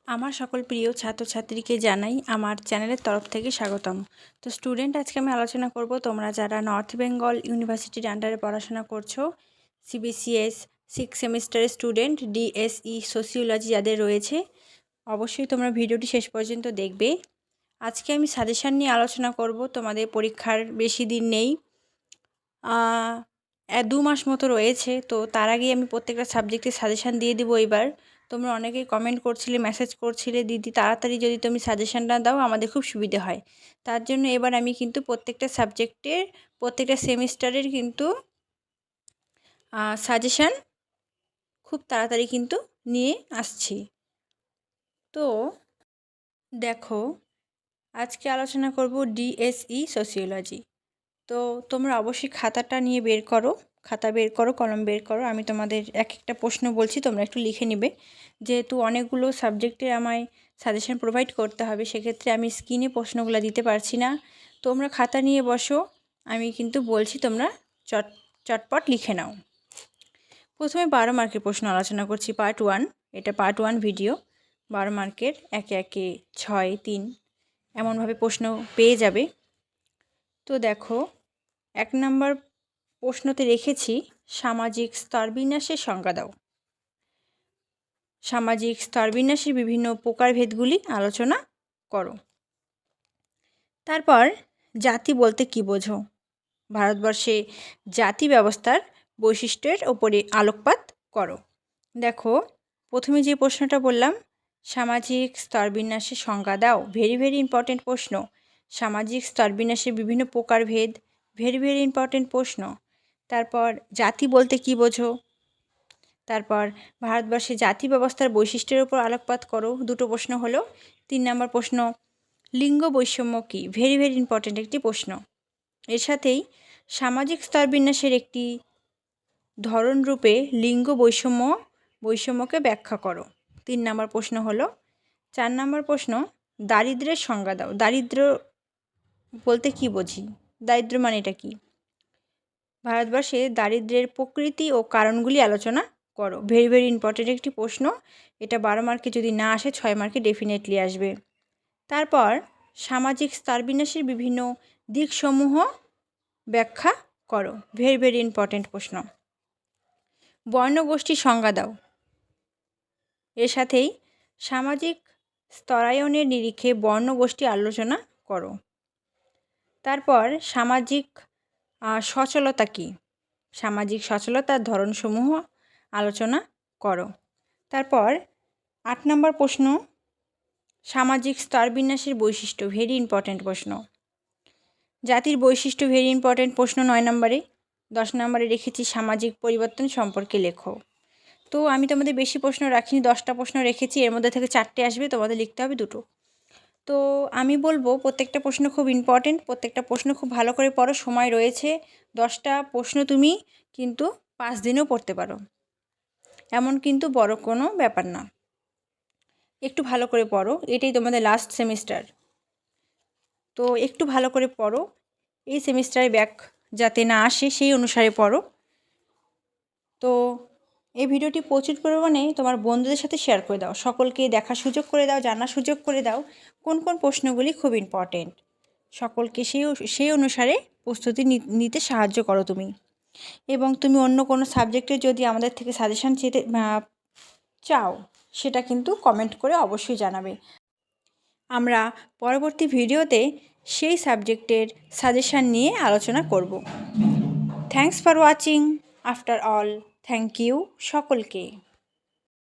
আমার সকল প্রিয় ছাত্রছাত্রীকে জানাই আমার চ্যানেলের তরফ থেকে স্বাগতম। তো স্টুডেন্ট, আজকে আমি আলোচনা করব তোমরা যারা নর্থ বেঙ্গল ইউনিভার্সিটির আন্ডারে পড়াশোনা করছো, সিবিসিএস 6 সেমিস্টারের স্টুডেন্ট, ডিএসই সোসিওলজি যাদের রয়েছে, অবশ্যই তোমরা ভিডিওটি শেষ পর্যন্ত দেখবে। আজকে আমি সাজেশান নিয়ে আলোচনা করব। তোমাদের পরীক্ষার বেশি দিন নেই, 2 মাস মতো রয়েছে। তো তার আগেই আমি প্রত্যেকটা সাবজেক্টের সাজেশান দিয়ে দিব। এবার তোমরা অনেকেই কমেন্ট করছিলে, মেসেজ করছিলে, দিদি তাড়াতাড়ি যদি তুমি সাজেশানটা দাও আমাদের খুব সুবিধে হয়। তার জন্য এবার আমি কিন্তু প্রত্যেকটা সাবজেক্টের, প্রত্যেকটা সেমিস্টারের কিন্তু সাজেশান খুব তাড়াতাড়ি কিন্তু নিয়ে আসছি। তো দেখো, আজকে আলোচনা করব ডিএসই সোসিওলজি। তো তোমরা অবশ্যই খাতাটা নিয়ে বের করো, খাতা বের করো, কলম বের করো। আমি তোমাদের এক একটা প্রশ্ন বলছি, তোমরা একটু লিখে নেবে। যেহেতু অনেকগুলো সাবজেক্টে আমায় সাজেশন প্রোভাইড করতে হবে, সেক্ষেত্রে আমি স্ক্রিনে প্রশ্নগুলো দিতে পারছি না। তোমরা খাতা নিয়ে বসো, আমি কিন্তু বলছি, তোমরা চটপট লিখে নাও। প্রথমে 12 মার্কের প্রশ্ন আলোচনা করছি, পার্ট 1। এটা পার্ট 1 ভিডিও। 12 মার্কের 1 1 6 3 এমনভাবে প্রশ্ন পেয়ে যাবে। তো দেখো, 1 নম্বর প্রশ্নতে রেখেছি সামাজিক স্তরবিন্যাসের সংজ্ঞা দাও। সামাজিক স্তরবিন্যাসের বিভিন্ন প্রকারভেদগুলি আলোচনা করো। তারপর জাতি বলতে কী বোঝো? ভারতবর্ষে জাতি ব্যবস্থার বৈশিষ্ট্যের ওপরে আলোকপাত করো। দেখো, প্রথমে যে প্রশ্নটা বললাম, সামাজিক স্তরবিন্যাসের সংজ্ঞা দাও, ভেরি ভেরি ইম্পর্টেন্ট প্রশ্ন। সামাজিক স্তরবিন্যাসের বিভিন্ন প্রকারভেদ, ভেরি ভেরি ইম্পর্টেন্ট প্রশ্ন। তারপর জাতি বলতে কী বোঝো? তারপর ভারতবর্ষে জাতি ব্যবস্থার বৈশিষ্ট্যের উপর আলোকপাত করো। 2টো প্রশ্ন হলো। 3 নম্বর প্রশ্ন, লিঙ্গ বৈষম্য কী? ভেরি ভেরি ইম্পর্টেন্ট একটি প্রশ্ন। এর সাথেই সামাজিক স্তরবিন্যাসের একটি ধরনরূপে লিঙ্গ বৈষম্যকে ব্যাখ্যা করো। 3 নম্বর প্রশ্ন হলো। 4 নম্বর প্রশ্ন, দারিদ্র্যের সংজ্ঞা দাও। দারিদ্র্য বলতে কী বুঝি? দারিদ্র্য মানে এটা কী? ভারতবর্ষে দারিদ্র্যের প্রকৃতি ও কারণগুলি আলোচনা করো। ভেরি ভেরি ইম্পর্টেন্ট একটি প্রশ্ন। এটা 12 মার্কে যদি না আসে, 6 মার্কে ডেফিনেটলি আসবে। তারপর সামাজিক স্তরবিন্যাসের বিভিন্ন দিকসমূহ ব্যাখ্যা করো। ভেরি ভেরি ইম্পর্টেন্ট প্রশ্ন। বর্ণগোষ্ঠীর সংজ্ঞা দাও। এর সাথেই সামাজিক স্তরায়নের নিরিখে বর্ণগোষ্ঠী আলোচনা করো। তারপর সামাজিক সচলতা কী? সামাজিক সচলতার ধরনসমূহ আলোচনা করো। তারপর 8 নম্বর প্রশ্ন, সামাজিক স্তরবিন্যাসের বৈশিষ্ট্য। ভেরি ইম্পর্টেন্ট প্রশ্ন। জাতির বৈশিষ্ট্য, ভেরি ইম্পর্টেন্ট প্রশ্ন 9 নম্বরে। 10 নম্বরে রেখেছি সামাজিক পরিবর্তন সম্পর্কে লেখো। তো আমি তোমাদের বেশি প্রশ্ন রাখিনি, 10টা প্রশ্ন রেখেছি। এর মধ্যে থেকে 4টে আসবে, তোমাদের লিখতে হবে 2টো। তো আমি বলবো প্রত্যেকটা প্রশ্ন খুব ইম্পর্টেন্ট, প্রত্যেকটা প্রশ্ন খুব ভালো করে পড়ো। সময় রয়েছে, 10টা প্রশ্ন তুমি কিন্তু 5 দিনেও পড়তে পারো, এমন কিন্তু বড় কোনো ব্যাপার না। একটু ভালো করে পড়ো, এটাই তোমাদের লাস্ট সেমিস্টার। তো একটু ভালো করে পড়ো, এই সেমিস্টারে ব্যাক যাতে না আসে সেই অনুসারে পড়ো। তো এই ভিডিওটি প্রচুর পরিমাণে তোমার বন্ধুদের সাথে শেয়ার করে দাও, সকলকে দেখার সুযোগ করে দাও, জানার সুযোগ করে দাও কোন কোন প্রশ্নগুলি খুব ইম্পর্টেন্ট। সকলকে সেই অনুসারে প্রস্তুতি নিতে সাহায্য করো তুমি। এবং তুমি অন্য কোনো সাবজেক্টের যদি আমাদের থেকে সাজেশান চাও, সেটা কিন্তু কমেন্ট করে অবশ্যই জানাবে। আমরা পরবর্তী ভিডিওতে সেই সাবজেক্টের সাজেশান নিয়ে আলোচনা করব। Thanks for watching. After all, thank you সকলকে।